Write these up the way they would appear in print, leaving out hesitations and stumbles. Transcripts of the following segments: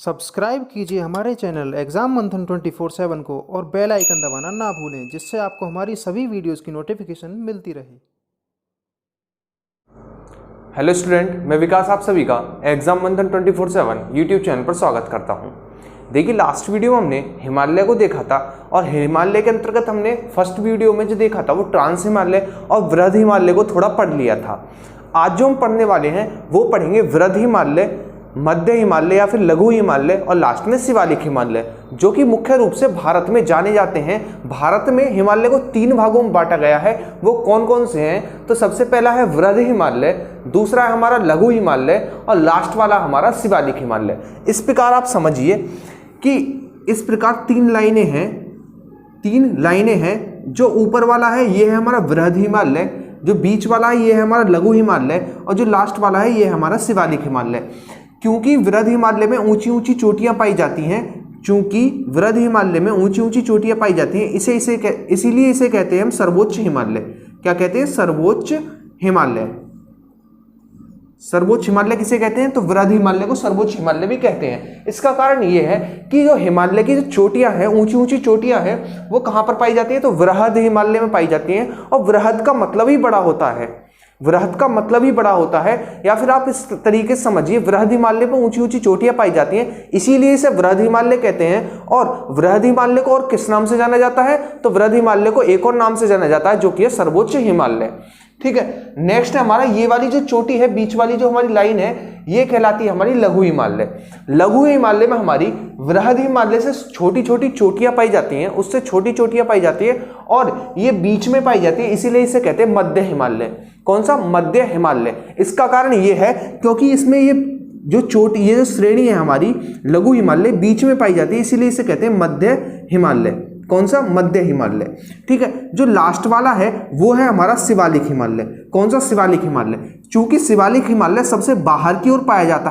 Subscribe कीजिए हमारे channel exam मंथन 24/7 को और बेल आइकन दबाना ना भूलें, जिससे आपको हमारी सभी वीडियोस की नोटिफिकेशन मिलती रहे। हेलो स्टूडेंट, मैं विकास आप सभी का एग्जाम मंथन 24/7 यूट्यूब चैनल पर स्वागत करता हूं। देखिए, लास्ट वीडियो में हमने हिमालय को देखा था और हिमालय के अंतर्गत हमने फर्स्ट वीडियो में जो देखा था वो ट्रांस हिमालय और वृहद हिमालय को थोड़ा पढ़ लिया था। आज जो हम पढ़ने वाले हैं वो पढ़ेंगे वृहद हिमालय, मध्य हिमालय या फिर लघु हिमालय और लास्ट में शिवालिक हिमालय, जो कि मुख्य रूप से भारत में जाने जाते हैं। भारत में हिमालय को 3 भागों में बांटा गया है। वो कौन कौन से हैं? तो सबसे पहला है वृहद हिमालय, दूसरा है हमारा लघु हिमालय और लास्ट वाला हमारा शिवालिक हिमालय। इस प्रकार आप समझिए कि इस प्रकार 3 लाइनें हैं। जो ऊपर वाला है ये है हमारा वृहद हिमालय, जो बीच वाला है ये है हमारा लघु हिमालय और जो लास्ट वाला है ये है हमारा शिवालिक हिमालय। क्योंकि वृहद हिमालय में ऊंची ऊंची चोटियां पाई जाती हैं, इसीलिए इसे कहते हैं हम सर्वोच्च हिमालय। क्या कहते हैं? सर्वोच्च हिमालय। सर्वोच्च हिमालय किसे कहते हैं? तो वृहद हिमालय को सर्वोच्च हिमालय भी कहते हैं। इसका कारण यह है कि जो हिमालय की जो चोटियां हैं, ऊंची ऊंची चोटियां हैं, वो कहां पर पाई जाती है? तो वृहद हिमालय में पाई जाती हैं। और वृहद का मतलब ही बड़ा होता है, या फिर आप इस तरीके से समझिए, वृहद हिमालय पर ऊंची ऊंची चोटियां पाई जाती हैं, इसीलिए इसे वृहद हिमालय कहते हैं। और वृहद हिमालय को और किस नाम से जाना जाता है? तो वृहद हिमालय को एक और नाम से जाना जाता है, जो कि है सर्वोच्च हिमालय। ठीक है, नेक्स्ट है हमारा ये वाली जो चोटी है, बीच वाली जो हमारी लाइन है, ये कहलाती है हमारी लघु हिमालय। लघु हिमालय में हमारी वृहद हिमालय से छोटी छोटी चोटियां पाई जाती हैं, उससे छोटी चोटियां पाई जाती है और ये बीच में पाई जाती है, इसीलिए इसे कहते हैं मध्य हिमालय। कौन सा? मध्य हिमालय। इसका कारण ये है क्योंकि इसमें ये जो श्रेणी है हमारी लघु हिमालय बीच में पाई जाती है, इसीलिए इसे कहते हैं मध्य हिमालय। कौन सा? मध्य हिमालय। ठीक है, जो लास्ट वाला है वो है हमारा शिवालिक हिमालय। कौन सा? शिवालिक हिमालय। चूंकि शिवालिक हिमालय सबसे बाहर की ओर पाया जाता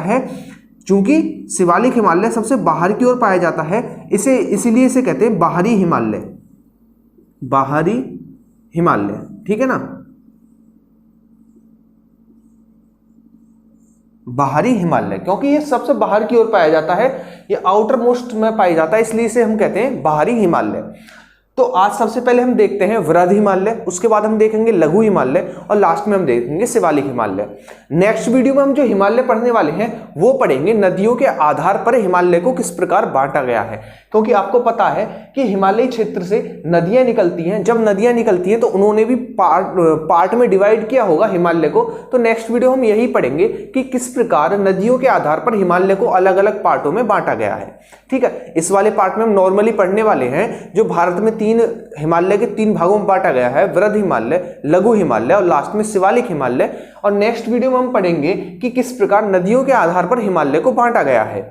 है, इसीलिए इसे कहते हैं बाहरी हिमालय। ठीक है ना, बाहरी हिमालय, क्योंकि ये सबसे बाहर की ओर पाया जाता है, ये आउटर मोस्ट में पाया जाता है, इसलिए इसे हम कहते हैं बाहरी हिमालय। तो आज सबसे पहले हम देखते हैं वृहद हिमालय, उसके बाद हम देखेंगे लघु हिमालय और लास्ट में हम देखेंगे शिवालिक हिमालय। नेक्स्ट वीडियो में हम जो हिमालय पढ़ने वाले हैं वो पढ़ेंगे नदियों के आधार पर हिमालय को किस प्रकार बांटा गया है। क्योंकि आपको पता है कि हिमालयी क्षेत्र से नदियां निकलती हैं, जब नदियां निकलती हैं तो उन्होंने भी पार्ट में डिवाइड किया होगा हिमालय को। तो नेक्स्ट वीडियो हम यही पढ़ेंगे कि किस प्रकार नदियों के आधार पर हिमालय को अलग अलग पार्टों में बांटा गया है। ठीक है, इस वाले पार्ट में हम नॉर्मली पढ़ने वाले हैं जो भारत में हिमालय के 3 भागों में बांटा गया है, वृहद हिमालय, लघु हिमालय और लास्ट में शिवालिक हिमालय। और नेक्स्ट वीडियो में हम पढ़ेंगे कि किस प्रकार नदियों के आधार पर हिमालय को बांटा गया है।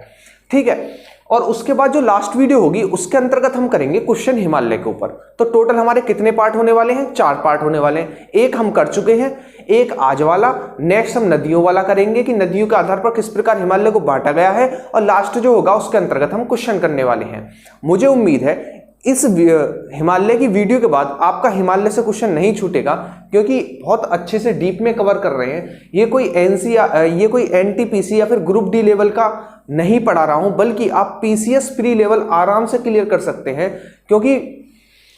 ठीक है, और उसके बाद जो लास्ट वीडियो होगी उसके अंतर्गत हम करेंगे क्वेश्चन हिमालय के ऊपर। तो टोटल हमारे कितने पार्ट होने वाले हैं? 4 पार्ट होने वाले हैं। एक हम कर चुके हैं, एक आज वाला, नेक्स्ट हम नदियों वाला करेंगे कि नदियों के आधार पर किस प्रकार हिमालय को बांटा गया है, और लास्ट जो होगा उसके अंतर्गत हम क्वेश्चन करने वाले हैं। मुझे उम्मीद है इस हिमालय की वीडियो के बाद आपका हिमालय से क्वेश्चन नहीं छूटेगा, क्योंकि बहुत अच्छे से डीप में कवर कर रहे हैं। ये कोई NTPC या फिर ग्रुप डी लेवल का नहीं पढ़ा रहा हूं, बल्कि आप PCS प्री लेवल आराम से क्लियर कर सकते हैं, क्योंकि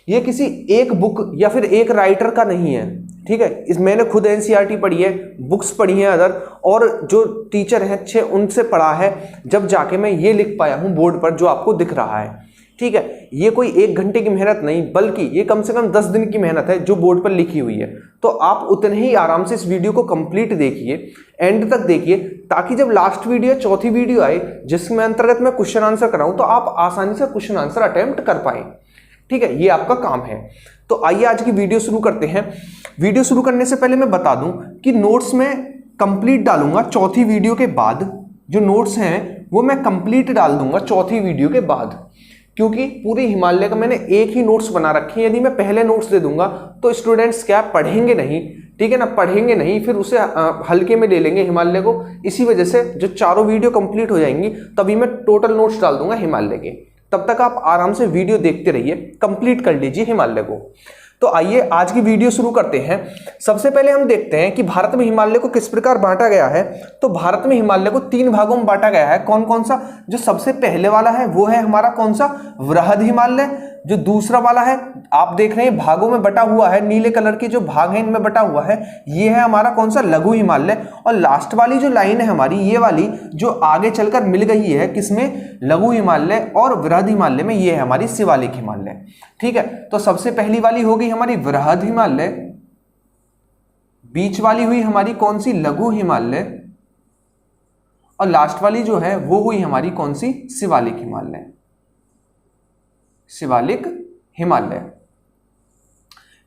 ये किसी एक बुक या फिर एक राइटर का नहीं है। ठीक है, मैंने खुद NCERT पढ़ी है, बुक्स पढ़ी हैं अदर, और जो टीचर हैं अच्छे उनसे पढ़ा है, जब जाके मैं ये लिख पाया हूं बोर्ड पर जो आपको दिख रहा है। ठीक है, ये कोई 1 घंटे की मेहनत नहीं, बल्कि ये कम से कम 10 दिन की मेहनत है जो बोर्ड पर लिखी हुई है। तो आप उतने ही आराम से इस वीडियो को कंप्लीट देखिए, एंड तक देखिए, ताकि जब लास्ट वीडियो, चौथी वीडियो आए जिसमें अंतर्गत मैं क्वेश्चन आंसर कराऊं, तो आप आसानी से क्वेश्चन आंसर अटेम्प्ट कर पाए। ठीक है, ये आपका काम है। तो आइए आज की वीडियो शुरू करते हैं। वीडियो शुरू करने से पहले मैं बता दूं कि नोट्स में कंप्लीट डालूंगा चौथी वीडियो के बाद। जो नोट्स हैं वो मैं कंप्लीट डाल दूंगा चौथी वीडियो के बाद, क्योंकि पूरे हिमालय का मैंने एक ही नोट्स बना रखे हैं। यदि मैं पहले नोट्स दे दूंगा तो स्टूडेंट्स क्या पढ़ेंगे नहीं, ठीक है ना, पढ़ेंगे नहीं, फिर उसे हल्के में ले लेंगे हिमालय को। इसी वजह से जो चारों वीडियो कंप्लीट हो जाएंगी तभी मैं टोटल नोट्स डाल दूंगा हिमालय के। तब तक आप आराम से वीडियो देखते रहिए, कंप्लीट कर लीजिए हिमालय को। तो आइए आज की वीडियो शुरू करते हैं। सबसे पहले हम देखते हैं कि भारत में हिमालय को किस प्रकार बांटा गया है। तो भारत में हिमालय को 3 भागों में बांटा गया है। कौन कौन सा? जो सबसे पहले वाला है वो है हमारा कौन सा? वृहद हिमालय। जो दूसरा वाला है आप देख रहे हैं भागों में बटा हुआ है, नीले कलर के जो भाग है इनमें बटा हुआ है, ये है हमारा कौन सा? लघु हिमालय। और लास्ट वाली जो लाइन है हमारी, ये वाली जो आगे चलकर मिल गई है किसमें? लघु हिमालय और वृहद हिमालय में, ये है हमारी शिवालिक हिमालय। ठीक है, तो सबसे पहली वाली हो गई हमारी वृहद हिमालय, बीच वाली हुई हमारी कौन सी? लघु हिमालय, और लास्ट वाली जो है वो हुई हमारी कौन सी? शिवालिक हिमालय। शिवालिक हिमालय।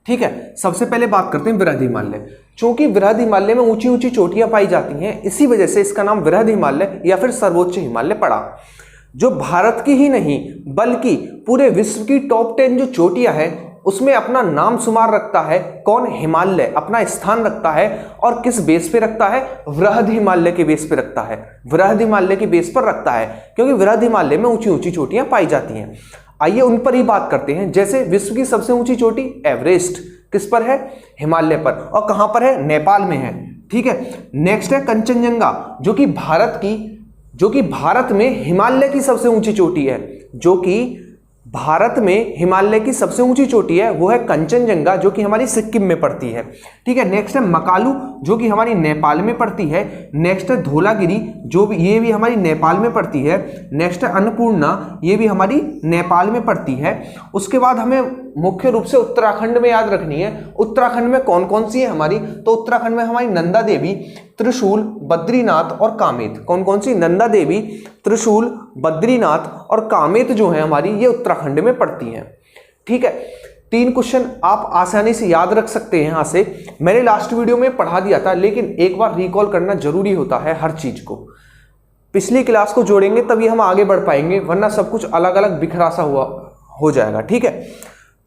ठीक है, सबसे पहले बात करते हैं वृहद हिमालय। क्योंकि वृहद हिमालय में ऊंची ऊंची चोटियां पाई जाती हैं, इसी वजह से इसका नाम वृहद हिमालय या फिर सर्वोच्च हिमालय पड़ा। जो भारत की ही नहीं बल्कि पूरे विश्व की टॉप 10 जो चोटियां हैं उसमें अपना नाम शुमार रखता है कौन? हिमालय अपना स्थान रखता है। और किस बेस पे रखता है? वृहद हिमालय के बेस पे रखता है। वृहद हिमालय के बेस पर रखता है क्योंकि वृहद हिमालय में ऊंची ऊंची चोटियां पाई जाती हैं। आइए उन पर ही बात करते हैं। जैसे विश्व की सबसे ऊंची चोटी एवरेस्ट किस पर है? हिमालय पर। और कहां पर है? नेपाल में है। ठीक है, नेक्स्ट है कंचनजंगा, जो कि भारत में हिमालय की सबसे ऊंची चोटी है। जो कि भारत में हिमालय की सबसे ऊंची चोटी है वो है कंचनजंगा, जो कि हमारी सिक्किम में पड़ती है। ठीक है, नेक्स्ट है मकालू, जो कि हमारी नेपाल में पड़ती है। नेक्स्ट है धौलागिरी, ये भी हमारी नेपाल में पड़ती है। नेक्स्ट है अन्नपूर्णा, ये भी हमारी नेपाल में पड़ती है। उसके बाद हमें मुख्य रूप से उत्तराखंड में याद रखनी है। उत्तराखंड में कौन कौन सी है हमारी? तो उत्तराखंड में हमारी नंदा देवी, त्रिशूल, बद्रीनाथ और कामेत। कौन कौन सी? नंदा देवी, त्रिशूल, बद्रीनाथ और कामेत जो है हमारी, ये उत्तराखंड में पड़ती हैं। ठीक है, 3 क्वेश्चन आप आसानी से याद रख सकते हैं। यहां से मैंने लास्ट वीडियो में पढ़ा दिया था, लेकिन एक बार रिकॉल करना जरूरी होता है हर चीज को। पिछली क्लास को जोड़ेंगे तभी हम आगे बढ़ पाएंगे, वरना सब कुछ अलग अलग बिखरा सा हुआ हो जाएगा। ठीक है,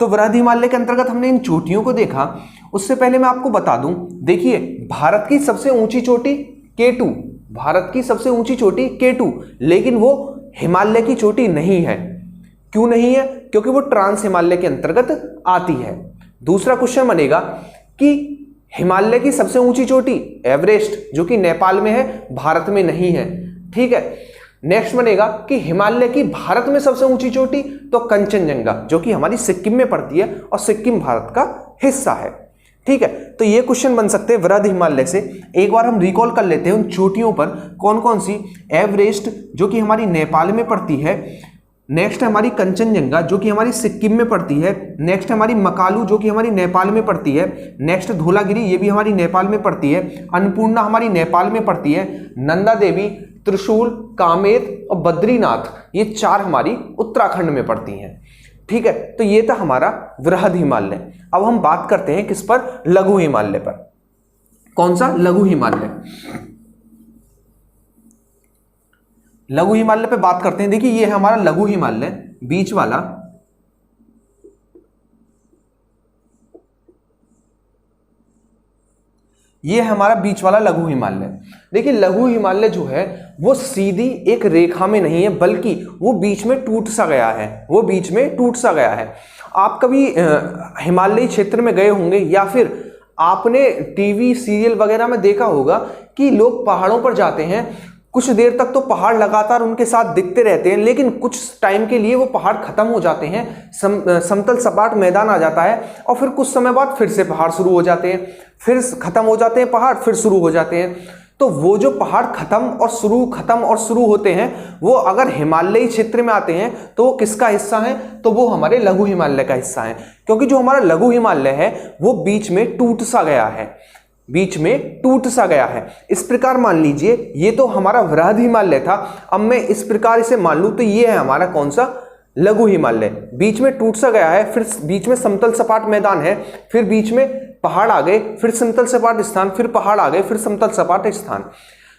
तो वृहद हिमालय के अंतर्गत हमने इन चोटियों को देखा। उससे पहले मैं आपको बता दूं, देखिए भारत की सबसे ऊंची चोटी K2, भारत की सबसे ऊंची चोटी K2, लेकिन वो हिमालय की चोटी नहीं है। क्यों नहीं है? क्योंकि वो ट्रांस हिमालय के अंतर्गत आती है। दूसरा क्वेश्चन बनेगा कि हिमालय की सबसे ऊंची चोटी एवरेस्ट, जो कि नेपाल में है, भारत में नहीं है। ठीक है, नेक्स्ट बनेगा कि हिमालय की भारत में सबसे ऊंची चोटी, तो कंचनजंगा, जो कि हमारी सिक्किम में पड़ती है और सिक्किम भारत का हिस्सा है। ठीक है, तो ये क्वेश्चन बन सकते हैं वृहद हिमालय से। एक बार हम रिकॉल कर लेते हैं उन चोटियों पर कौन कौन सी। एवरेस्ट, जो कि हमारी नेपाल में पड़ती है। नेक्स्ट हमारी कंचनजंगा, जो कि हमारी सिक्किम में पड़ती है। नेक्स्ट हमारी मकालू, जो कि हमारी नेपाल में पड़ती है। नेक्स्ट धौलागिरी, ये भी हमारी नेपाल में पड़ती है। अन्नपूर्णा हमारी नेपाल में पड़ती है। नंदा देवी, त्रिशूल, कामेत और बद्रीनाथ, ये 4 हमारी उत्तराखंड में पड़ती हैं। ठीक है, तो ये था हमारा वृहद हिमालय। अब हम बात करते हैं किस पर? लघु हिमालय पर। कौन सा? लघु हिमालय। लघु हिमालय पे बात करते हैं। देखिए ये है हमारा लघु हिमालय, बीच वाला। ये है हमारा बीच वाला लघु हिमालय। देखिए लघु हिमालय जो है वो सीधी एक रेखा में नहीं है, बल्कि वो बीच में टूट सा गया है। वो बीच में टूट सा गया है। आप कभी हिमालयी क्षेत्र में गए होंगे या फिर आपने टीवी सीरियल वगैरह में देखा होगा कि लोग पहाड़ों पर जाते हैं, कुछ देर तक तो पहाड़ लगातार उनके साथ दिखते रहते हैं, लेकिन कुछ टाइम के लिए वो पहाड़ खत्म हो जाते हैं, समतल सपाट मैदान आ जाता है, और फिर कुछ समय बाद फिर से पहाड़ शुरू हो जाते हैं, फिर खत्म हो जाते हैं पहाड़, फिर शुरू हो जाते हैं। तो वो जो पहाड़ खत्म और शुरू होते हैं, वो अगर हिमालयी क्षेत्र में आते हैं तो वो किसका हिस्सा है? तो वो हमारे लघु हिमालय का हिस्सा है। क्योंकि जो हमारा लघु हिमालय है वो बीच में टूट सा गया है, बीच में टूट सा गया है। इस प्रकार मान लीजिए ये तो हमारा वृहद हिमालय था, अब मैं इस प्रकार इसे मान लूं तो ये है हमारा कौन सा? लघु हिमालय। बीच में टूट सा गया है, फिर बीच में समतल सपाट मैदान है, फिर बीच में पहाड़ आ गए, फिर समतल सपाट स्थान, फिर पहाड़ आ गए, फिर समतल सपाट स्थान।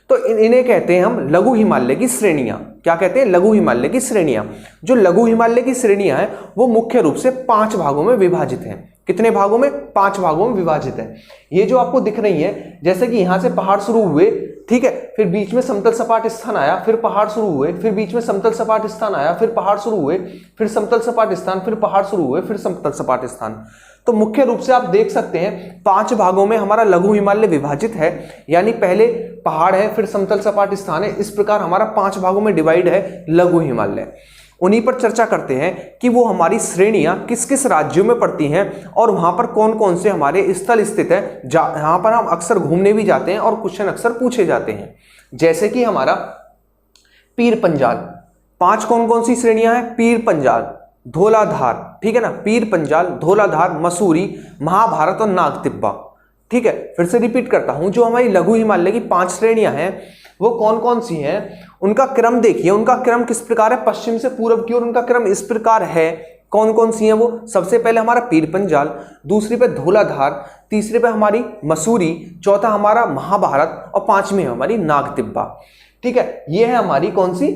तो इन्हें कहते हैं हम लघु हिमालय की श्रेणियां। क्या कहते हैं? लघु हिमालय की श्रेणियां। जो लघु हिमालय की श्रेणियां हैं वो मुख्य रूप से 5 भागों में विभाजित हैं। कितने भागों में? 5 भागों में विभाजित है। ये जो आपको दिख रही है, जैसे कि यहां से पहाड़ शुरू हुए, ठीक है, फिर बीच में समतल सपाट स्थान आया, फिर पहाड़ शुरू हुए, फिर बीच में समतल सपाट स्थान आया, फिर पहाड़ शुरू हुए, फिर समतल सपाट स्थान, फिर पहाड़ शुरू हुए, फिर समतल सपाट स्थान। तो मुख्य रूप से आप देख सकते हैं 5 भागों में हमारा लघु हिमालय विभाजित है, यानी पहले पहाड़ है, फिर समतल सपाट स्थान है, इस प्रकार हमारा 5 भागों में डिवाइड है लघु हिमालय। उन्हीं पर चर्चा करते हैं कि वो हमारी श्रेणियां किस किस राज्यों में पड़ती हैं और वहां पर कौन कौन से हमारे स्थल स्थित है, जहां पर हम अक्सर घूमने भी जाते हैं और क्वेश्चन अक्सर पूछे जाते हैं। जैसे कि हमारा पीर पंजाल, 5 कौन कौन सी श्रेणियां हैं? पीर पंजाल, धौलाधार, ठीक है ना, पीर पंजाल, धौलाधार, मसूरी, महाभारत और नाग तिब्बा। ठीक है, फिर से रिपीट करता हूं, जो हमारी लघु हिमालय की 5 श्रेणियां हैं वो कौन कौन सी हैं, उनका क्रम देखिए। उनका क्रम किस प्रकार है? पश्चिम से पूर्व की ओर उनका क्रम इस प्रकार है। कौन कौन सी हैं वो? सबसे पहले हमारा पीर पंजाल, दूसरे पे धौलाधार, तीसरे पे हमारी मसूरी, चौथा हमारा महाभारत और 5वीं हमारी नाग तिब्बा। ठीक है, ये है हमारी कौन सी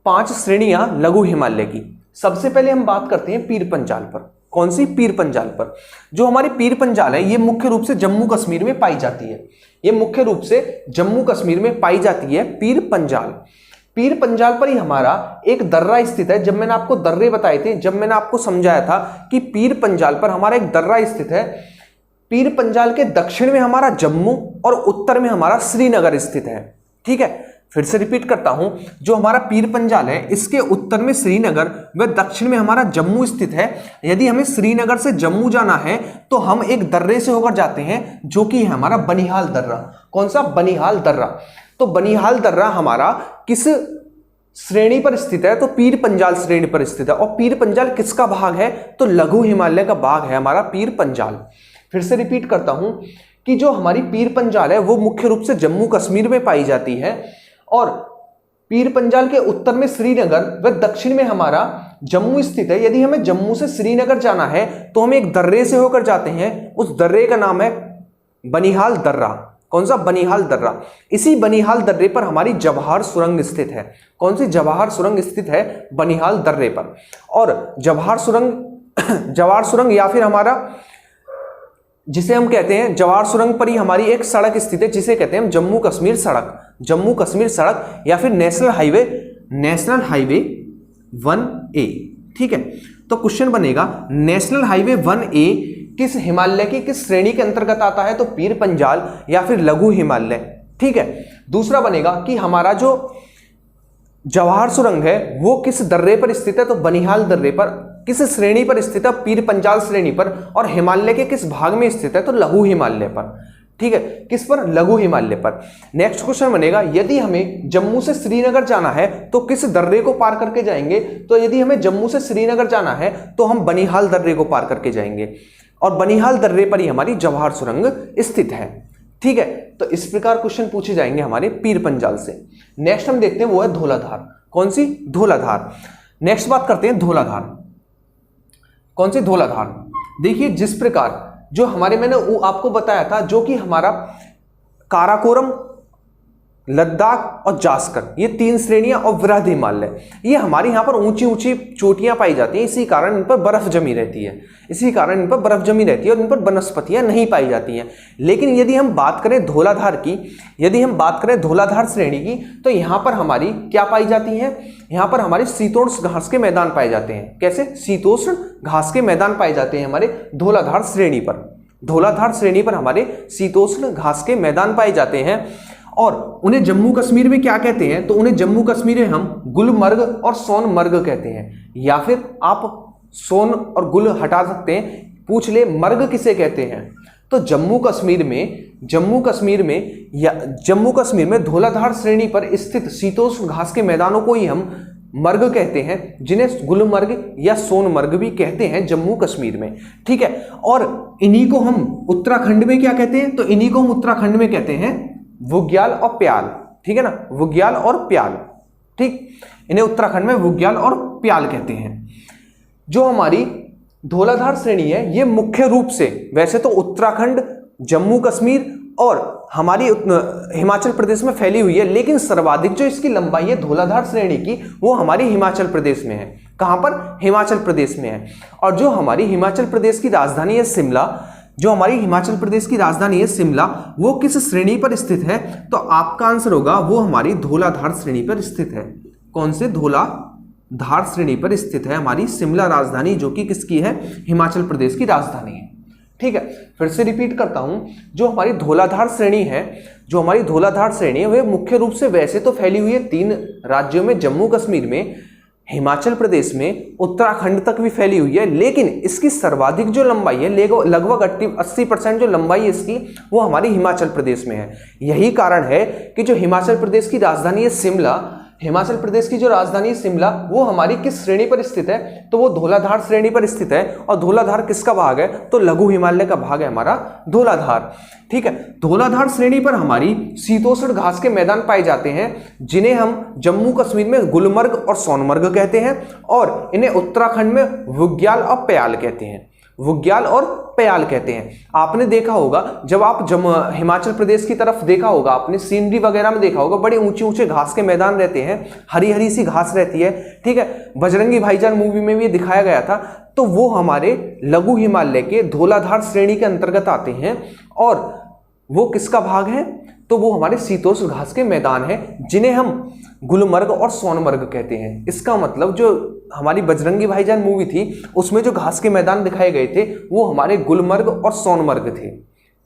5 श्रेणियां लघु हिमालय की। सबसे पहले हम बात करते हैं पीर पंजाल पर। कौन सी? पीर पंजाल पर। जो हमारी पीर पंजाल है ये मुख्य रूप से जम्मू कश्मीर में पाई जाती है। ये मुख्य रूप से जम्मू कश्मीर में पाई जाती है पीर पंजाल। पीर पंजाल पर ही हमारा एक दर्रा स्थित है। जब मैंने आपको दर्रे बताए थे, जब मैंने आपको समझाया था कि पीर पंजाल पर हमारा एक दर्रा स्थित है, पीर पंजाल के दक्षिण में हमारा जम्मू और उत्तर में हमारा श्रीनगर स्थित है। ठीक है, फिर से रिपीट करता हूं, जो हमारा पीर पंजाल है इसके उत्तर में श्रीनगर व दक्षिण में हमारा जम्मू स्थित है। यदि हमें श्रीनगर से जम्मू जाना है तो हम एक दर्रे से होकर जाते हैं, जो कि है हमारा बनिहाल दर्रा। कौन सा? बनिहाल दर्रा। तो बनिहाल दर्रा हमारा किस श्रेणी पर स्थित है? तो पीर पंजाल श्रेणी पर स्थित है। और पीर पंजाल किसका भाग है? तो लघु हिमालय का भाग है हमारा पीर पंजाल। फिर से रिपीट करता हूं कि जो हमारी पीर पंजाल है वो मुख्य रूप से जम्मू कश्मीर में पाई जाती है और पीर पंजाल के उत्तर में श्रीनगर व दक्षिण में हमारा जम्मू स्थित है। यदि हमें जम्मू से श्रीनगर जाना है तो हम एक दर्रे से होकर जाते हैं, उस दर्रे का नाम है बनिहाल दर्रा। कौन सा? बनिहाल दर्रा। इसी बनिहाल दर्रे पर हमारी जवाहर सुरंग स्थित है। कौन सी? जवाहर सुरंग स्थित है बनिहाल दर्रे पर। और जवाहर सुरंग या फिर हमारा जिसे हम कहते हैं जवाहर सुरंग पर ही हमारी एक सड़क स्थित है, जिसे कहते हैं हम जम्मू कश्मीर सड़क। जम्मू कश्मीर सड़क या फिर नेशनल हाईवे 1A। ठीक है, तो क्वेश्चन बनेगा नेशनल हाईवे 1A किस हिमालय की किस श्रेणी के अंतर्गत आता है? तो पीर पंजाल या फिर लघु हिमालय। ठीक है, दूसरा बनेगा कि हमारा जो जवाहर सुरंग है वो किस दर्रे पर स्थित है? तो बनिहाल दर्रे पर। किस श्रेणी पर स्थित है? पीर पंजाल श्रेणी पर। और हिमालय के किस भाग में स्थित है? तो लघु हिमालय पर। ठीक है, किस पर? लघु हिमालय पर। नेक्स्ट क्वेश्चन बनेगा यदि हमें जम्मू से श्रीनगर जाना है तो किस दर्रे को पार करके जाएंगे? तो यदि हमें जम्मू से श्रीनगर जाना है तो हम बनिहाल दर्रे को पार करके जाएंगे और बनिहाल दर्रे पर ही हमारी जवाहर सुरंग स्थित है। ठीक है, तो इस प्रकार क्वेश्चन पूछे जाएंगे हमारे पीर पंजाल से। नेक्स्ट हम देखते हैं वो है धौलाधार। कौन सी? धौलाधार। नेक्स्ट बात करते हैं धौलाधार। कौन सी? धौलाधार। देखिए, जिस प्रकार जो हमारे मैंने आपको बताया था, जो कि हमारा काराकोरम, लद्दाख और जास्कर, ये 3 श्रेणियां और वृहद हिमालय, ये हमारे यहाँ पर ऊंची ऊंची चोटियां पाई जाती हैं। इसी कारण इन पर बर्फ जमी रहती है। इसी कारण इन पर बर्फ जमी रहती है और इन पर वनस्पतियां नहीं पाई जाती हैं। लेकिन यदि हम बात करें धौलाधार की, यदि हम बात करें धौलाधार श्रेणी की, तो यहाँ पर हमारी क्या पाई जाती है? यहाँ पर हमारे शीतोष्ण घास के मैदान पाए जाते हैं। कैसे? शीतोष्ण घास के मैदान पाए जाते हैं हमारे धौलाधार श्रेणी पर। धौलाधार श्रेणी पर हमारे शीतोष्ण घास के मैदान पाए जाते हैं और उन्हें जम्मू कश्मीर में क्या कहते हैं? तो उन्हें जम्मू कश्मीर में हम गुलमर्ग और सोनमर्ग कहते हैं, या फिर आप सोन और गुल हटा सकते हैं, पूछ ले मर्ग किसे कहते हैं? तो जम्मू कश्मीर में धौलाधार श्रेणी पर स्थित शीतोष्ण घास के मैदानों को ही हम मर्ग कहते हैं, जिन्हें गुलमर्ग या सोनमर्ग भी कहते हैं जम्मू कश्मीर में। ठीक है, और इन्हीं को हम उत्तराखंड में क्या कहते हैं? तो इन्हीं को हम उत्तराखंड में कहते हैं बुग्याल और प्याल। ठीक है ना, बुग्याल और प्याल। ठीक, इन्हें उत्तराखंड में बुग्याल और प्याल कहते हैं। जो हमारी धौलाधार श्रेणी है ये मुख्य रूप से वैसे तो उत्तराखंड, जम्मू कश्मीर और हमारी हिमाचल प्रदेश में फैली हुई है, लेकिन सर्वाधिक जो इसकी लंबाई है धौलाधार श्रेणी की वो हमारी हिमाचल प्रदेश में है। कहां पर? हिमाचल प्रदेश में है। और जो हमारी हिमाचल प्रदेश की राजधानी है शिमला, वो किस श्रेणी पर स्थित है? तो आपका आंसर होगा वो हमारी धौलाधार श्रेणी पर स्थित है। कौन से? धौलाधार धार श्रेणी पर स्थित है हमारी शिमला राजधानी, जो कि किसकी है, हिमाचल प्रदेश की राजधानी है। ठीक है, फिर से रिपीट करता हूं, जो हमारी धौलाधार श्रेणी है, जो हमारी धौलाधार श्रेणी है, वह मुख्य रूप से वैसे तो फैली हुई है 3 राज्यों में, जम्मू कश्मीर में, हिमाचल प्रदेश में, उत्तराखंड तक भी फैली हुई है, लेकिन इसकी सर्वाधिक जो लंबाई है, लगभग 80% जो लंबाई है इसकी, वो हमारी हिमाचल प्रदेश में है। यही कारण है कि जो हिमाचल प्रदेश की राजधानी है शिमला, हिमाचल प्रदेश की जो राजधानी है शिमला, वो हमारी किस श्रेणी पर स्थित है, तो वो धौलाधार श्रेणी पर स्थित है। और धौलाधार किसका भाग है, तो लघु हिमालय का भाग है हमारा धौलाधार। ठीक है, धौलाधार श्रेणी पर हमारी शीतोष्ण घास के मैदान पाए जाते हैं, जिन्हें हम जम्मू कश्मीर में गुलमर्ग और सोनमर्ग कहते हैं, और इन्हें उत्तराखंड में बुग्याल और प्याल कहते हैं, बुग्याल और प्याल कहते हैं। आपने देखा होगा, जब आप हिमाचल प्रदेश की तरफ देखा होगा, आपने सीनरी वगैरह में देखा होगा, बड़े ऊंचे ऊंचे घास के मैदान रहते हैं, हरी हरी सी घास रहती है। ठीक है, बजरंगी भाईजान मूवी में भी दिखाया गया था, तो वो हमारे लघु हिमालय के धौलाधार श्रेणी के अंतर्गत आते हैं। और वो किसका भाग है, तो वो हमारे शीतोष्ण घास के मैदान है, जिन्हें हम गुलमर्ग और सोनमर्ग कहते हैं। इसका मतलब जो हमारी बजरंगी भाईजान मूवी थी, उसमें जो घास के मैदान दिखाए गए थे, वो हमारे गुलमर्ग और सोनमर्ग थे।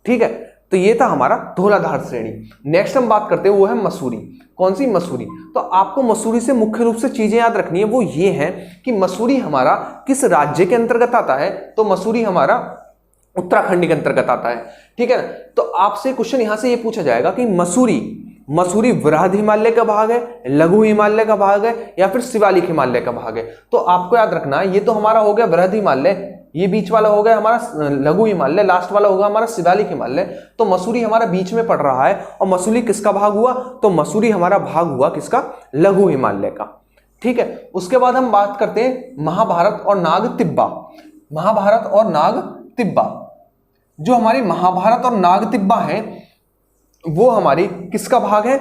ठीक है, तो ये था हमारा धौलाधार श्रेणी। नेक्स्ट हम बात करते हैं, वो है मसूरी। कौन सी, मसूरी। तो आपको मसूरी से मुख्य रूप से चीजें याद रखनी है, वो ये है कि मसूरी हमारा किस राज्य के अंतर्गत आता है, तो मसूरी हमारा उत्तराखंड के अंतर्गत आता है। ठीक है ना, तो आपसे क्वेश्चन यहां से ये पूछा जाएगा कि मसूरी वृहद हिमालय का भाग है, लघु हिमालय का भाग है, या फिर शिवालिक हिमालय का भाग है। तो आपको याद रखना है, ये तो हमारा हो गया वृहद हिमालय, ये बीच वाला हो गया हमारा लघु हिमालय, लास्ट वाला होगा हमारा शिवालिक हिमालय। तो मसूरी हमारा बीच में पड़ रहा है, और मसूरी किसका भाग हुआ, तो मसूरी हमारा भाग हुआ किसका, लघु हिमालय का। ठीक है, उसके बाद हम बात करते हैं महाभारत और नाग तिब्बा। महाभारत और नाग तिब्बा, जो हमारी महाभारत और नाग तिब्बा है, वो हमारी किसका भाग है,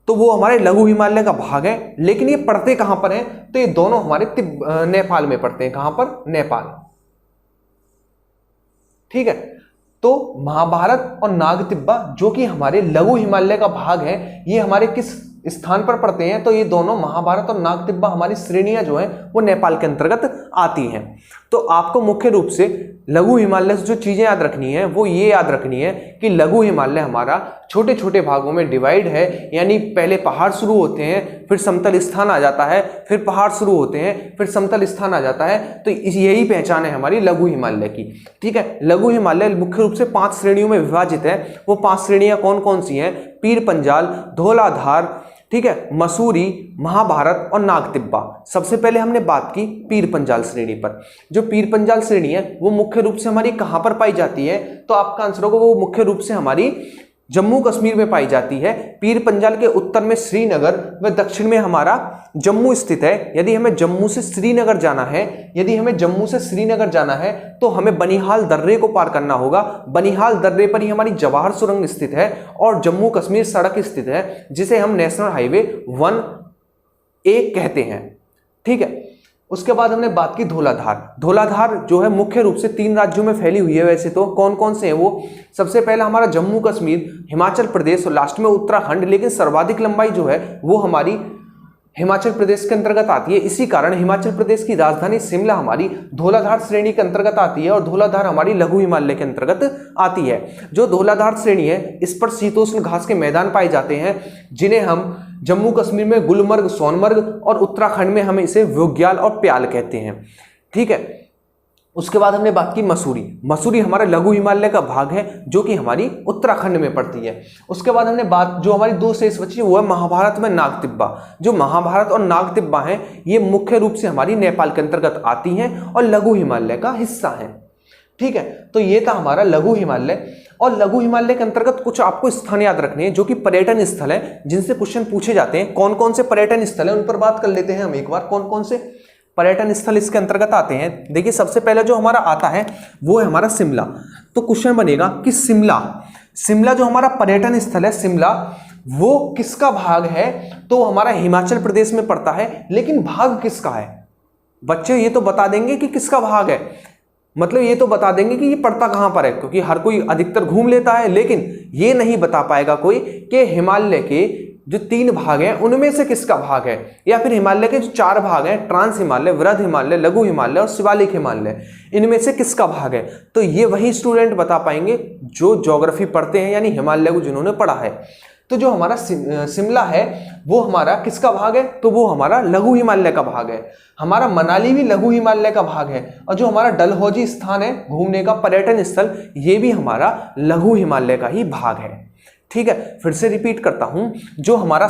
तो वो हमारे लघु हिमालय का भाग है। लेकिन ये पड़ते कहां पर हैं, तो ये दोनों हमारे नेपाल में पड़ते हैं। कहां पर, नेपाल। ठीक है, तो महाभारत और नाग तिब्बा, जो कि हमारे लघु हिमालय का भाग है, ये हमारे किस स्थान पर पड़ते हैं, तो ये दोनों महाभारत और नाग तिब्बा हमारी श्रेणियां जो हैं, वो नेपाल के अंतर्गत आती हैं। तो आपको मुख्य रूप से लघु हिमालय से जो चीजें याद रखनी है, वो ये याद रखनी है कि लघु हिमालय हमारा छोटे छोटे भागों में डिवाइड है, यानी पहले पहाड़ शुरू होते हैं, फिर समतल स्थान आ जाता है, फिर पहाड़ शुरू होते हैं, फिर समतल स्थान आ जाता है। तो यही पहचान है हमारी लघु हिमालय की। ठीक है, लघु हिमालय मुख्य रूप से 5 श्रेणियों में विभाजित है। वो 5 श्रेणियां कौन कौन सी हैं, पीर पंजाल, धौलाधार, ठीक है, मसूरी, महाभारत और नाग तिब्बा। सबसे पहले हमने बात की पीर पंजाल श्रेणी पर। जो पीर पंजाल श्रेणी है, वो मुख्य रूप से हमारी कहां पर पाई जाती है, तो आपका आंसर होगा वो मुख्य रूप से हमारी जम्मू कश्मीर में पाई जाती है। पीर पंजाल के उत्तर में श्रीनगर व दक्षिण में हमारा जम्मू स्थित है। यदि हमें जम्मू से श्रीनगर जाना है, तो हमें बनिहाल दर्रे को पार करना होगा। बनिहाल दर्रे पर ही हमारी जवाहर सुरंग स्थित है, और जम्मू कश्मीर सड़क स्थित है, जिसे हम नेशनल हाईवे 1A कहते हैं। ठीक है, उसके बाद हमने बात की धौलाधार। धौलाधार जो है मुख्य रूप से 3 राज्यों में फैली हुई है। वैसे तो कौन कौन से हैं वो, सबसे पहला हमारा जम्मू कश्मीर, हिमाचल प्रदेश और लास्ट में उत्तराखंड। लेकिन सर्वाधिक लंबाई जो है वो हमारी हिमाचल प्रदेश के अंतर्गत आती है। इसी कारण हिमाचल प्रदेश की राजधानी शिमला हमारी धौलाधार श्रेणी के अंतर्गत आती है, और धौलाधार हमारी लघु हिमालय के अंतर्गत आती है। जो धौलाधार श्रेणी है, इस पर शीतोष्ण घास के मैदान पाए जाते हैं, जिन्हें हम जम्मू कश्मीर में गुलमर्ग, सोनमर्ग, और उत्तराखंड में हम इसे बुग्याल और प्याल कहते हैं। ठीक है, उसके बाद हमने बात की मसूरी। मसूरी हमारा लघु हिमालय का भाग है, जो कि हमारी उत्तराखंड में पड़ती है। उसके बाद हमने बात, जो हमारी 2 शेष बची, वो है महाभारत में नाग तिब्बा। जो महाभारत और नाग तिब्बा हैं, ये मुख्य रूप से हमारी नेपाल के अंतर्गत आती हैं और लघु हिमालय का हिस्सा हैं। ठीक है, तो ये था हमारा लघु हिमालय। और लघु हिमालय के अंतर्गत कुछ आपको स्थान याद रखने हैं, जो कि पर्यटन स्थल है, जिनसे क्वेश्चन पूछे जाते हैं। कौन कौन से पर्यटन स्थल है, उन पर बात कर लेते हैं हम एक बार। कौन कौन से पर्यटन स्थल इसके अंतर्गत आते हैं। देखिए, सबसे पहले जो हमारा आता है वो है हमारा शिमला। तो क्वेश्चन बनेगा कि शिमला जो हमारा पर्यटन स्थल है, शिमला वो किसका भाग है, तो हमारा हिमाचल प्रदेश में पड़ता है। लेकिन भाग किसका है, बच्चे ये तो बता देंगे कि किसका भाग है। मतलब ये तो बता देंगे कि ये पड़ता कहां पर है, क्योंकि हर कोई अधिकतर घूम लेता है, लेकिन ये नहीं बता पाएगा कोई कि हिमालय के जो 3 भाग हैं उनमें से किसका भाग है, या फिर हिमालय के जो 4 भाग हैं, ट्रांस हिमालय, वृहद हिमालय, लघु हिमालय और शिवालिक हिमालय, इनमें से किसका भाग है। तो ये वही स्टूडेंट बता पाएंगे जो ज्योग्राफी पढ़ते हैं, यानी हिमालय को जिन्होंने पढ़ा है। तो जो हमारा शिमला है वो हमारा किसका भाग है, तो वो हमारा लघु हिमालय का भाग है। हमारा मनाली भी लघु हिमालय का भाग है, और जो हमारा डलहौजी स्थान है घूमने का पर्यटन स्थल, ये भी हमारा लघु हिमालय का ही भाग है। ठीक है, फिर से रिपीट करता हूं, जो हमारा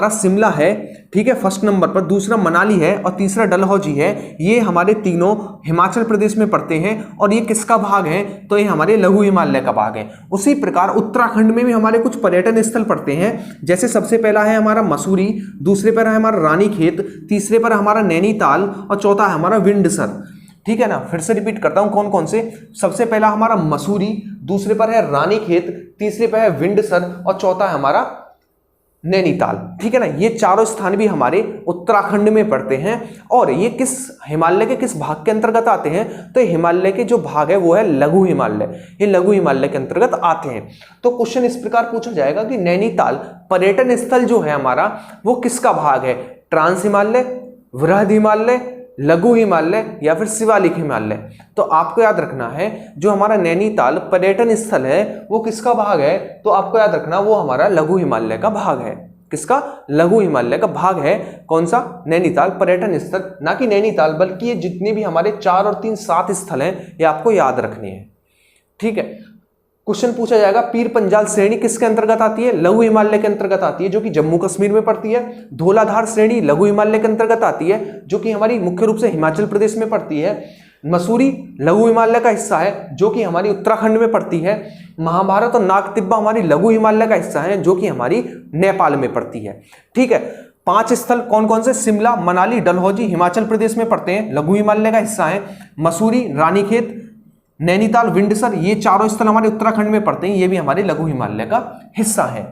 शिमला है, ठीक है, फर्स्ट नंबर पर, दूसरा मनाली है और तीसरा डलहौजी है, ये हमारे तीनों हिमाचल प्रदेश में पड़ते हैं और ये किसका भाग है, तो ये हमारे लघु हिमालय का भाग है। उसी प्रकार उत्तराखंड में भी हमारे कुछ पर्यटन स्थल पड़ते हैं, जैसे सबसे पहला है हमारा मसूरी, दूसरे पर है हमारा रानीखेत, तीसरे पर हमारा नैनीताल और चौथा है हमारा विंडसर। ठीक है ना, फिर से रिपीट करता हूं कौन कौन से। सबसे पहला हमारा मसूरी, दूसरे पर है रानीखेत, तीसरे पर है विंडसर और चौथा है हमारा नैनीताल। ठीक है ना, ये चारों स्थान भी हमारे उत्तराखंड में पड़ते हैं। और ये किस हिमालय के किस भाग के अंतर्गत आते हैं, तो हिमालय के जो भाग है वो है लघु हिमालय, ये लघु हिमालय के अंतर्गत आते हैं। तो क्वेश्चन इस प्रकार पूछा जाएगा कि नैनीताल पर्यटन स्थल जो है हमारा वो किसका भाग है, ट्रांस हिमालय, वृहद हिमालय, लघु हिमालय या फिर शिवालिक हिमालय। तो आपको याद रखना है जो हमारा नैनीताल पर्यटन स्थल है वो किसका भाग है, तो आपको याद रखना वो हमारा लघु हिमालय का भाग है। किसका, लघु हिमालय का भाग है। कौन सा, नैनीताल पर्यटन स्थल, ना कि नैनीताल बल्कि ये जितने भी हमारे 4 और 3 7 स्थल हैं ये आपको याद रखने हैं। ठीक है, क्वेश्चन पूछा जाएगा पीर पंजाल श्रेणी किसके अंतर्गत आती है, लघु हिमालय के अंतर्गत आती है, जो कि जम्मू कश्मीर में पड़ती है। धौलाधार श्रेणी लघु हिमालय के अंतर्गत आती है, जो कि हमारी मुख्य रूप से हिमाचल प्रदेश में पड़ती है। मसूरी लघु हिमालय का हिस्सा है, जो कि हमारी उत्तराखंड में पड़ती है। महाभारत और नागतिब्बा हमारी लघु हिमालय का हिस्सा है, जो कि हमारी नेपाल में पड़ती है। ठीक है, 5 स्थल कौन कौन से, शिमला, मनाली, डलहौजी हिमाचल प्रदेश में पड़ते हैं, लघु हिमालय का हिस्सा है। मसूरी, रानीखेत, नैनीताल, विंडसर, ये चारों स्थल हमारे उत्तराखंड में पड़ते हैं, ये भी हमारे लघु हिमालय का हिस्सा है।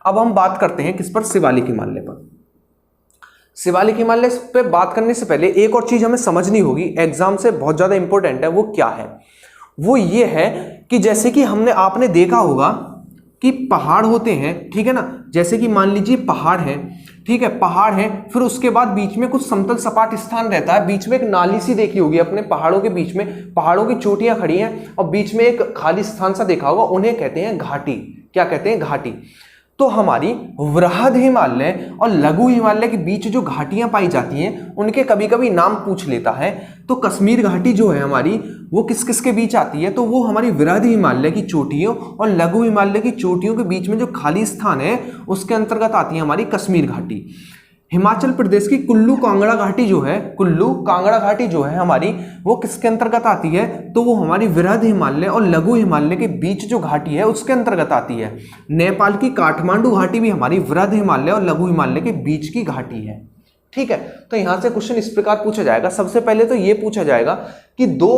अब हम बात करते हैं किस पर, शिवालिक हिमालय पर। शिवालिक हिमालय पे बात करने से पहले एक और चीज हमें समझनी होगी, एग्जाम से बहुत ज्यादा इंपॉर्टेंट है। वो क्या है, वो ये है कि जैसे कि आपने देखा होगा कि पहाड़ होते हैं, ठीक है ना, जैसे कि मान लीजिए पहाड़ है, ठीक है, पहाड़ है, फिर उसके बाद बीच में कुछ समतल सपाट स्थान रहता है, बीच में एक नाली सी देखी होगी अपने पहाड़ों के बीच में, पहाड़ों की चोटियां खड़ी हैं और बीच में एक खाली स्थान सा देखा होगा, उन्हें कहते हैं घाटी। क्या कहते हैं, घाटी। तो हमारी वृहद हिमालय और लघु हिमालय के बीच जो घाटियां पाई जाती हैं उनके कभी कभी नाम पूछ लेता है। तो कश्मीर घाटी जो है हमारी वो किस किस के बीच आती है, तो वो हमारी वृहद हिमालय की चोटियों और लघु हिमालय की चोटियों के बीच में जो खाली स्थान है उसके अंतर्गत आती है हमारी कश्मीर घाटी। हिमाचल प्रदेश की कुल्लू कांगड़ा घाटी जो है, कुल्लू कांगड़ा घाटी जो है हमारी, वो किसके अंतर्गत आती है, तो वो हमारी वृहद हिमालय और लघु हिमालय के बीच जो घाटी है उसके अंतर्गत आती है। नेपाल की काठमांडू घाटी भी हमारी वृहद हिमालय और लघु हिमालय के बीच की घाटी है। ठीक है, तो यहां से क्वेश्चन इस प्रकार पूछा जाएगा। सबसे पहले तो ये पूछा जाएगा कि दो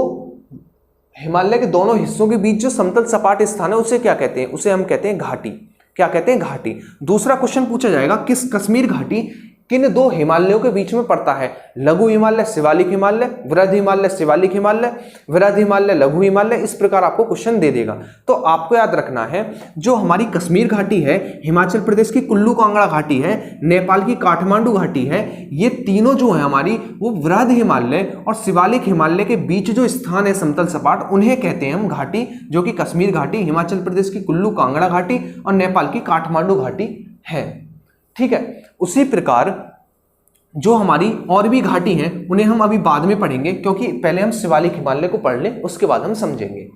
हिमालय के दोनों हिस्सों के बीच जो समतल सपाट स्थान है उसे क्या कहते हैं, उसे हम कहते हैं घाटी। क्या कहते हैं, घाटी। दूसरा क्वेश्चन पूछा जाएगा किस कश्मीर घाटी किन 2 हिमालयों के बीच में पड़ता है, लघु हिमालय शिवालिक हिमालय, वृहद हिमालय शिवालिक हिमालय, वृहद हिमालय लघु हिमालय। इस प्रकार आपको क्वेश्चन दे देगा। तो आपको याद रखना है जो हमारी कश्मीर घाटी है, हिमाचल प्रदेश की कुल्लू कांगड़ा घाटी है, नेपाल की काठमांडू घाटी है, ये तीनों जो है हमारी वो वृहद हिमालय और शिवालिक हिमालय के बीच जो स्थान है समतल सपाट, उन्हें कहते हैं हम घाटी, जो कि कश्मीर घाटी, हिमाचल प्रदेश की कुल्लू कांगड़ा घाटी और नेपाल की काठमांडू घाटी है। ठीक है, उसी प्रकार जो हमारी और भी घाटी हैं उन्हें हम अभी बाद में पढ़ेंगे, क्योंकि पहले हम शिवालिक हिमालय को पढ़ लें, उसके बाद हम समझेंगे।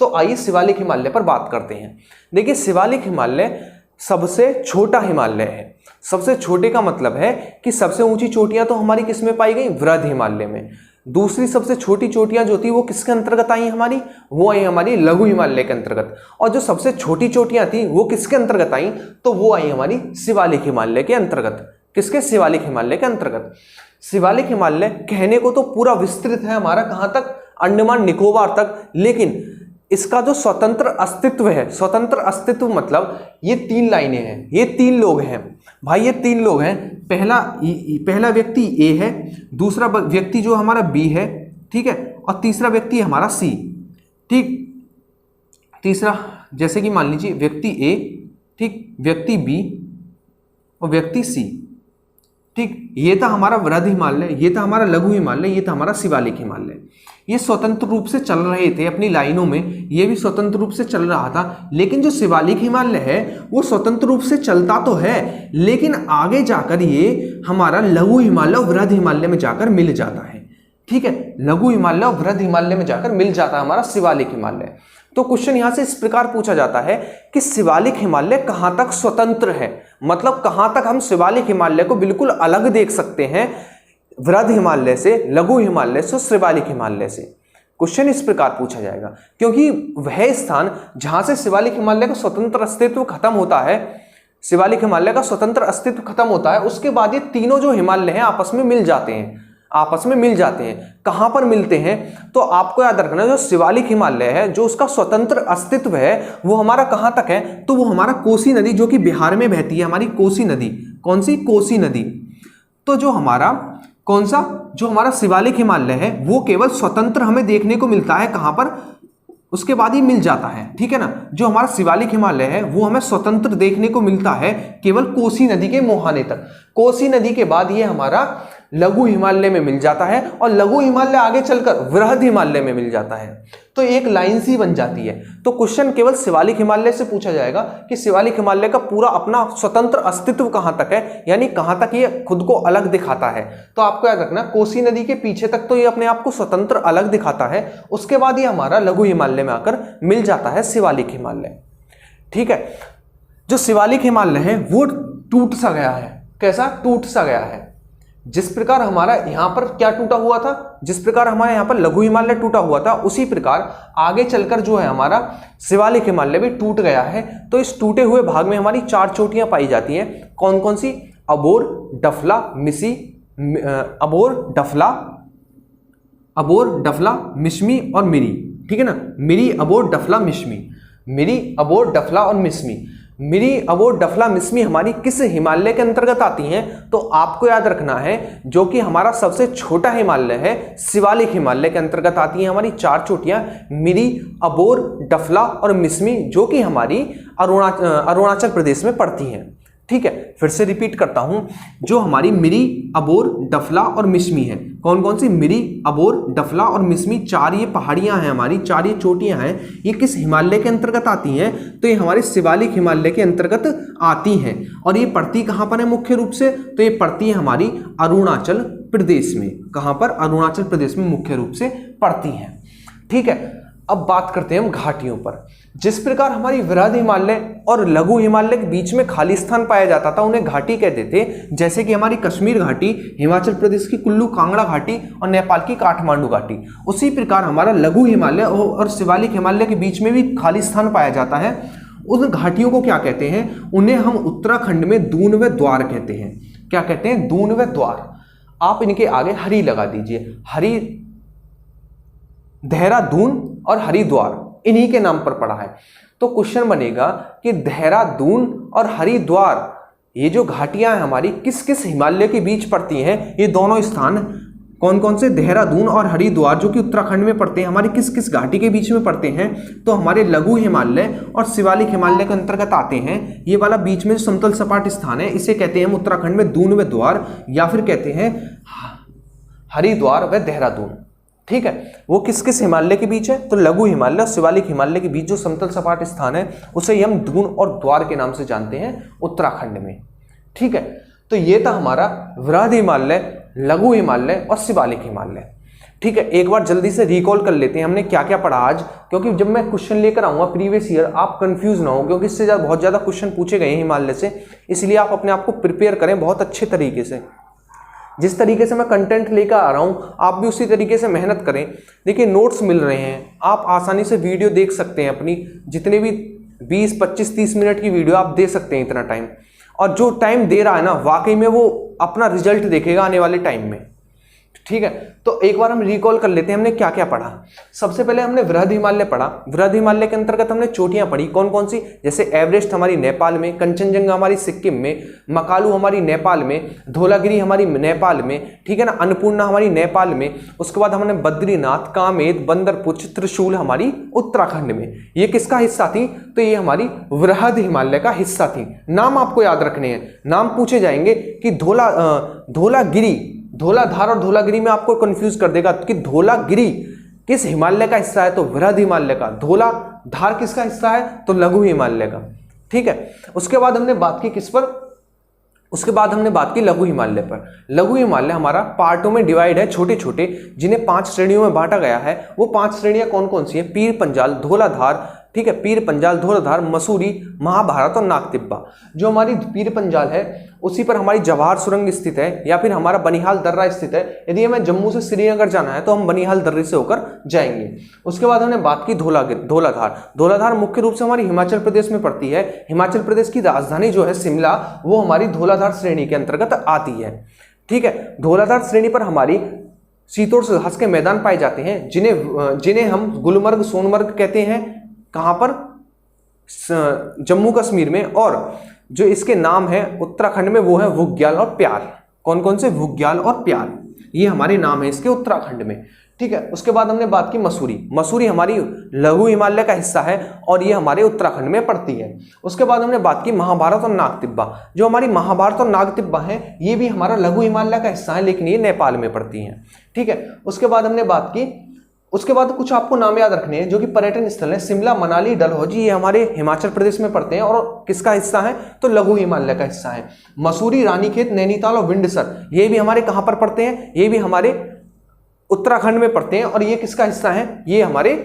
तो आइए शिवालिक हिमालय पर बात करते हैं। देखिए, शिवालिक हिमालय सबसे छोटा हिमालय है। सबसे छोटे का मतलब है कि सबसे ऊंची चोटियां तो हमारी किस में पाई गई, वृहद हिमालय में। दूसरी सबसे छोटी चोटियां जो थी वो किसके अंतर्गत आई हमारी, वो आई हमारी लघु हिमालय के अंतर्गत। और जो सबसे छोटी चोटियां थी वो किसके अंतर्गत आई, तो वो आई हमारी शिवालिक हिमालय के अंतर्गत। किसके, शिवालिक हिमालय के अंतर्गत। शिवालिक हिमालय कहने को तो पूरा विस्तृत है हमारा, कहां तक, अंडमान निकोबार तक, लेकिन इसका जो स्वतंत्र अस्तित्व है, स्वतंत्र अस्तित्व मतलब ये 3 लाइनें हैं, ये 3 लोग हैं भाई, ये 3 लोग हैं। पहला व्यक्ति ए है, दूसरा व्यक्ति जो हमारा बी है, ठीक है, और तीसरा व्यक्ति है हमारा सी। ठीक, तीसरा जैसे कि मान लीजिए व्यक्ति ए, ठीक, व्यक्ति बी और व्यक्ति सी। ठीक, ये था हमारा वृहद हिमालय, ये था हमारा लघु हिमालय, ये था हमारा शिवालिक हिमालय। ये स्वतंत्र रूप से चल रहे थे अपनी लाइनों में, ये भी स्वतंत्र रूप से चल रहा था। लेकिन जो शिवालिक हिमालय है वो स्वतंत्र रूप से चलता तो है, लेकिन आगे जाकर ये हमारा लघु हिमालय और वृहद हिमालय में जाकर मिल जाता है। ठीक है, लघु हिमालय और वृहद हिमालय में जाकर मिल जाता है हमारा शिवालिक हिमालय। तो क्वेश्चन यहां से इस प्रकार पूछा जाता है कि शिवालिक हिमालय कहां तक स्वतंत्र है, मतलब कहां तक हम शिवालिक हिमालय को बिल्कुल अलग देख सकते हैं वृहद हिमालय से, लघु हिमालय से, शिवालिक हिमालय से। क्वेश्चन इस प्रकार पूछा जाएगा क्योंकि वह स्थान जहां से शिवालिक हिमालय का स्वतंत्र अस्तित्व खत्म होता है, शिवालिक हिमालय का स्वतंत्र अस्तित्व खत्म होता है, उसके बाद ये तीनों जो हिमालय हैं आपस में मिल जाते हैं, आपस में मिल जाते हैं। कहां पर मिलते हैं, तो आपको याद रखना जो शिवालिक हिमालय है, जो उसका स्वतंत्र अस्तित्व है वो हमारा कहां तक है, तो वो हमारा कोसी नदी जो कि बिहार में बहती है, हमारी कोसी नदी। कौन सी? कोसी नदी। तो जो हमारा कौन सा, जो हमारा शिवालिक हिमालय है वो केवल स्वतंत्र हमें देखने को मिलता है कहां पर, उसके बाद ही मिल जाता है। ठीक है ना, जो हमारा शिवालिक हिमालय है वो हमें स्वतंत्र देखने को मिलता है केवल कोसी नदी के मुहाने तक। कोसी नदी के बाद ये हमारा लघु हिमालय में मिल जाता है और लघु हिमालय आगे चलकर वृहद हिमालय में मिल जाता है। तो एक लाइन सी बन जाती है। तो क्वेश्चन केवल शिवालिक हिमालय से पूछा जाएगा कि शिवालिक हिमालय का पूरा अपना स्वतंत्र अस्तित्व कहां तक है, यानी कहां तक ये खुद को अलग दिखाता है। तो आपको याद रखना कोसी नदी के पीछे तक तो ये अपने आप को स्वतंत्र अलग दिखाता है, उसके बाद ये हमारा लघु हिमालय में आकर मिल जाता है शिवालिक हिमालय। ठीक है, जो शिवालिक हिमालय है वो टूट सा गया है। कैसा? टूट सा गया है। जिस प्रकार हमारा यहां पर क्या टूटा हुआ था, जिस प्रकार हमारे यहां पर लघु हिमालय टूटा हुआ था, उसी प्रकार आगे चलकर जो है हमारा शिवालिक हिमालय भी टूट गया है। तो इस टूटे हुए भाग में हमारी 4 चोटियां पाई जाती हैं। कौन कौन सी? अबोर, डफला, मिसी, अबोर, डफला, मिश्मी और मिरी। ठीक है ना, मिरी, अबोर, डफला, मिश्मी। मिरी, अबोर, डफला और मिश्मी। मिरी, अबोर, डफला, मिश्मी हमारी किस हिमालय के अंतर्गत आती हैं? तो आपको याद रखना है जो कि हमारा सबसे छोटा हिमालय है शिवालिक हिमालय के अंतर्गत आती हैं हमारी 4 चोटियां, मिरी, अबोर, डफला और मिश्मी, जो कि हमारी अरुणाचल प्रदेश में पड़ती हैं। ठीक है, फिर से रिपीट करता हूं, जो हमारी मिरी, अबोर, डफला और मिश्मी है। कौन कौन सी? मिरी, अबोर, डफला और मिश्मी। 4 ये पहाड़ियां हैं हमारी, 4 ये चोटियां हैं। ये किस हिमालय के अंतर्गत आती हैं? तो ये हमारे शिवालिक हिमालय के अंतर्गत आती हैं। और ये पड़ती कहां पर है मुख्य रूप से? तो ये पड़ती है हमारी अरुणाचल प्रदेश में। कहां पर? अरुणाचल प्रदेश में मुख्य रूप से पड़ती हैं। ठीक है, अब बात करते हैं हम घाटियों पर। जिस प्रकार हमारी वृहद हिमालय और लघु हिमालय के बीच में खाली स्थान पाया जाता था उन्हें घाटी कहते थे, जैसे कि हमारी कश्मीर घाटी, हिमाचल प्रदेश की कुल्लू कांगड़ा घाटी और नेपाल की काठमांडू घाटी। उसी प्रकार हमारा लघु हिमालय और शिवालिक हिमालय के बीच में भी खाली स्थान पाया जाता है। उन घाटियों को क्या कहते हैं? उन्हें हम उत्तराखंड में दून व द्वार कहते हैं। क्या कहते हैं? दून व द्वार। आप इनके आगे हरी लगा दीजिए। हरी, देहरादून और हरिद्वार इन्हीं के नाम पर पड़ा है। तो क्वेश्चन बनेगा कि देहरादून और हरिद्वार ये जो घाटियां हैं हमारी किस किस हिमालय के बीच पड़ती हैं? ये दोनों स्थान कौन कौन से? देहरादून और हरिद्वार जो कि उत्तराखंड में पड़ते हैं, हमारी किस किस घाटी के बीच में पड़ते हैं? तो हमारे लघु हिमालय और शिवालिक हिमालय के अंतर्गत आते हैं। ये वाला बीच में समतल सपाट स्थान है, इसे कहते हैं हम उत्तराखंड में दून व द्वार, या फिर कहते हैं हरिद्वार व देहरादून। ठीक है, वो किस किस हिमालय के बीच है? तो लघु हिमालय और शिवालिक हिमालय के बीच जो समतल सपाट स्थान है उसे हम दून और द्वार के नाम से जानते हैं उत्तराखंड में। ठीक है, तो ये था हमारा वृहद हिमालय, लघु हिमालय और शिवालिक हिमालय। ठीक है, एक बार जल्दी से रिकॉल कर लेते हैं हमने क्या क्या पढ़ा आज, क्योंकि जब मैं क्वेश्चन लेकर आऊंगा प्रीवियस ईयर आप कंफ्यूज ना हो, क्योंकि इससे बहुत ज्यादा क्वेश्चन पूछे गए हैं हिमालय से, इसलिए आप अपने आप को प्रिपेयर करें बहुत अच्छे तरीके से। जिस तरीके से मैं कंटेंट लेकर आ रहा हूँ आप भी उसी तरीके से मेहनत करें। देखिए नोट्स मिल रहे हैं, आप आसानी से वीडियो देख सकते हैं, अपनी जितने भी 20, 25, 30 मिनट की वीडियो आप दे सकते हैं इतना टाइम, और जो टाइम दे रहा है ना वाकई में वो अपना रिजल्ट देखेगा आने वाले टाइम में। ठीक है, तो एक बार हम रिकॉल कर लेते हैं हमने क्या क्या पढ़ा। सबसे पहले हमने वृहद हिमालय पढ़ा। वृहद हिमालय के अंतर्गत हमने चोटियां पढ़ी, कौन कौन सी, जैसे एवरेस्ट हमारी नेपाल में, कंचनजंगा हमारी सिक्किम में, मकालू हमारी नेपाल में, धौलागिरी हमारी नेपाल में, ठीक है ना, अन्नपूर्णा हमारी नेपाल में। उसके बाद हमने बद्रीनाथ, कामेत, बंदरपुछ, त्रिशूल हमारी उत्तराखंड में। ये किसका हिस्सा थी, तो ये हमारी वृहद हिमालय का हिस्सा थी। नाम आपको याद रखने हैं, नाम पूछे जाएंगे कि धौलागिरी, धौलाधार और धौलागिरी में आपको कंफ्यूज कर देगा कि धौलागिरी किस हिमालय का हिस्सा है, तो वृहद हिमालय का। धौलाधार किसका हिस्सा है, तो लघु हिमालय का। ठीक है, उसके बाद हमने बात की किस पर, उसके बाद हमने बात की लघु हिमालय पर। लघु हिमालय हमारा पार्टों में डिवाइड है, छोटे छोटे, जिन्हें 5 श्रेणियों में बांटा गया है। वो 5 श्रेणियां कौन कौन सी है, पीर पंजाल, धौलाधार, ठीक है, पीर पंजाल, धौलाधार, मसूरी, महाभारत और नागतिब्बा। जो हमारी पीर पंजाल है उसी पर हमारी जवाहर सुरंग स्थित है, या फिर हमारा बनिहाल दर्रा स्थित है। यदि हमें जम्मू से श्रीनगर जाना है तो हम बनिहाल दर्रे से होकर जाएंगे। उसके बाद हमने बात की धौलाधार। धौलाधार मुख्य रूप से हमारी हिमाचल प्रदेश में पड़ती है। हिमाचल प्रदेश की राजधानी जो है शिमला, वो हमारी धौलाधार श्रेणी के अंतर्गत आती है। ठीक है, धौलाधार श्रेणी पर हमारी शीतोष्ण घास के मैदान पाए जाते हैं, जिन्हें हम गुलमर्ग, सोनमर्ग कहते हैं। कहां पर, जम्मू कश्मीर में। और जो इसके नाम है उत्तराखंड में वो है भुग्याल और प्यार। कौन कौन से, भुग्याल और प्यार, ये हमारे नाम है इसके उत्तराखंड में। ठीक है, उसके बाद हमने बात की मसूरी। मसूरी हमारी लघु हिमालय का हिस्सा है और ये हमारे उत्तराखंड में पड़ती है। उसके बाद हमने बात की महाभारत और नागतिब्बा। जो हमारी महाभारत और नागतिब्बा है ये भी हमारा लघु हिमालय का हिस्सा है, लेकिन ये नेपाल में पड़ती है। ठीक है, उसके बाद हमने बात की, उसके बाद कुछ आपको नाम याद रखने हैं जो कि पर्यटन स्थल है। शिमला, मनाली, डलहौजी, ये हमारे हिमाचल प्रदेश में पड़ते हैं और किसका हिस्सा है, तो लघु हिमालय का हिस्सा है। मसूरी, रानीखेत, नैनीताल और विंडसर, ये भी हमारे कहां पर पड़ते हैं, ये भी हमारे उत्तराखंड में पड़ते हैं और ये किसका हिस्सा है, ये हमारे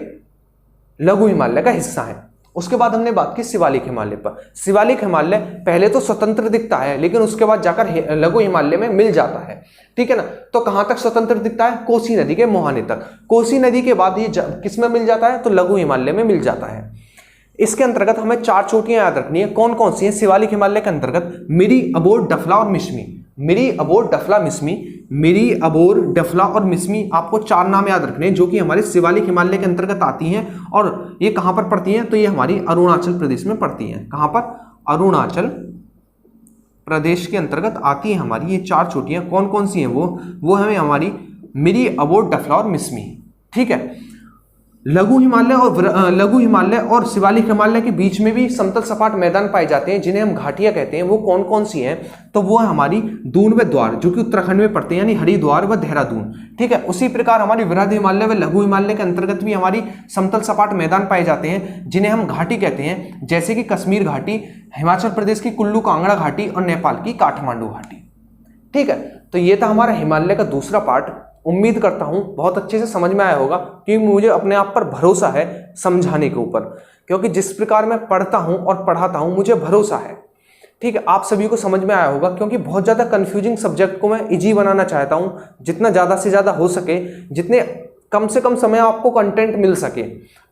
लघु हिमालय का हिस्सा है। उसके बाद हमने बात की शिवालिक हिमालय पर। शिवालिक हिमालय पहले तो स्वतंत्र दिखता है, लेकिन उसके बाद जाकर लघु हिमालय में मिल जाता है। ठीक है ना, तो कहां तक स्वतंत्र दिखता है, कोसी नदी के मुहाने तक। कोसी नदी के बाद ये किस में मिल जाता है, तो लघु हिमालय में मिल जाता है। इसके अंतर्गत हमें 4 चोटियां याद रखनी है। कौन कौन सी है शिवालिक हिमालय के अंतर्गत, मिरी, अबोर, डफला और मिश्मी। मिरी, अबोर, डफला, मिश्मी। मिरी, अबोर, डफला और मिश्मी, आपको 4 नाम याद रखने हैं जो कि हमारे शिवालिक हिमालय के अंतर्गत आती हैं। और ये कहां पर पड़ती हैं, तो ये हमारी अरुणाचल प्रदेश में पड़ती हैं। कहां पर, अरुणाचल प्रदेश के अंतर्गत आती है हमारी ये 4 चोटियां। कौन कौन सी हैं वो हमें हमारी मिरी, अबोर, डफला और मिश्मी। ठीक है, लघु हिमालय और शिवालिक हिमालय के बीच में भी समतल सपाट मैदान पाए जाते हैं, जिन्हें हम घाटियां कहते हैं। वो कौन कौन सी हैं, तो वो है हमारी दून व द्वार, जो कि उत्तराखंड में पड़ते हैं, यानी हरिद्वार व देहरादून। ठीक है, उसी प्रकार हमारी वृहद हिमालय व लघु हिमालय के अंतर्गत भी हमारी समतल सपाट मैदान पाए जाते हैं, जिन्हें हम घाटी कहते हैं, जैसे कि कश्मीर घाटी, हिमाचल प्रदेश की कुल्लू कांगड़ा घाटी और नेपाल की काठमांडू घाटी। ठीक है, तो ये था हमारा हिमालय का दूसरा पार्ट। उम्मीद करता हूं बहुत अच्छे से समझ में आया होगा, क्योंकि मुझे अपने आप पर भरोसा है समझाने के ऊपर, क्योंकि जिस प्रकार मैं पढ़ता हूं और पढ़ाता हूं मुझे भरोसा है। ठीक है, आप सभी को समझ में आया होगा, क्योंकि बहुत ज़्यादा कंफ्यूजिंग सब्जेक्ट को मैं इजी बनाना चाहता हूं, जितना ज़्यादा से ज़्यादा हो सके, जितने कम से कम समय आपको कंटेंट मिल सके।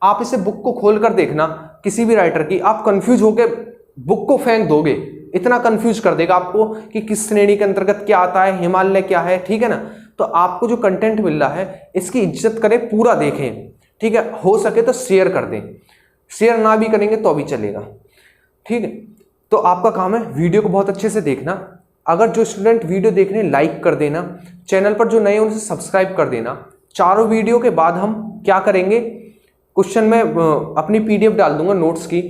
आप इसे बुक को खोल कर देखना किसी भी राइटर की, आप कंफ्यूज होकर बुक को फेंक दोगे, इतना कंफ्यूज कर देगा आपको कि किस श्रेणी के अंतर्गत क्या आता है, हिमालय क्या है। ठीक है ना, तो आपको जो कंटेंट मिल रहा है इसकी इज्जत करें, पूरा देखें। ठीक है, हो सके तो शेयर कर दें, शेयर ना भी करेंगे तो भी चलेगा। ठीक है, तो आपका काम है वीडियो को बहुत अच्छे से देखना। अगर जो स्टूडेंट वीडियो देख रहे हैं लाइक कर देना, चैनल पर जो नए उनसे सब्सक्राइब कर देना। 4 वीडियो के बाद हम क्या करेंगे, क्वेश्चन में अपनी PDF डाल दूंगा नोट्स की,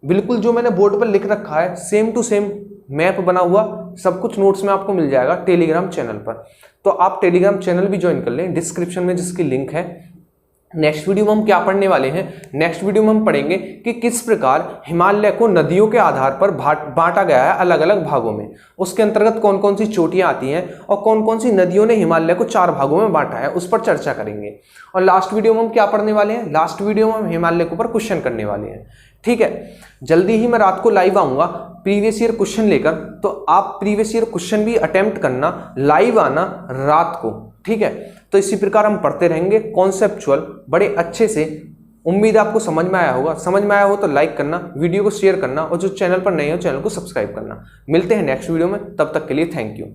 बिल्कुल जो मैंने बोर्ड पर लिख रखा है सेम टू सेम मैप बना हुआ सब कुछ नोट्स में आपको मिल जाएगा टेलीग्राम चैनल पर। तो आप टेलीग्राम चैनल भी ज्वाइन कर लें, डिस्क्रिप्शन में जिसकी लिंक है। नेक्स्ट वीडियो में हम क्या पढ़ने वाले हैं, नेक्स्ट वीडियो में हम पढ़ेंगे कि किस प्रकार हिमालय को नदियों के आधार पर बांटा गया है अलग अलग भागों में। उसके अंतर्गत कौन कौन सी चोटियां आती हैं और कौन कौन सी नदियों ने हिमालय को 4 भागों में बांटा है, उस पर चर्चा करेंगे। और लास्ट वीडियो में हम क्या पढ़ने वाले हैं, लास्ट वीडियो में हम हिमालय के ऊपर क्वेश्चन करने वाले हैं। ठीक है, जल्दी ही मैं रात को लाइव आऊंगा प्रीवियस ईयर क्वेश्चन लेकर, तो आप प्रीवियस ईयर क्वेश्चन भी अटेम्प्ट करना, लाइव आना रात को। ठीक है, तो इसी प्रकार हम पढ़ते रहेंगे कॉन्सेप्चुअल बड़े अच्छे से। उम्मीद आपको समझ में आया होगा, समझ में आया हो तो लाइक करना, वीडियो को शेयर करना और जो चैनल पर नए हो चैनल को सब्सक्राइब करना। मिलते हैं नेक्स्ट वीडियो में, तब तक के लिए थैंक यू।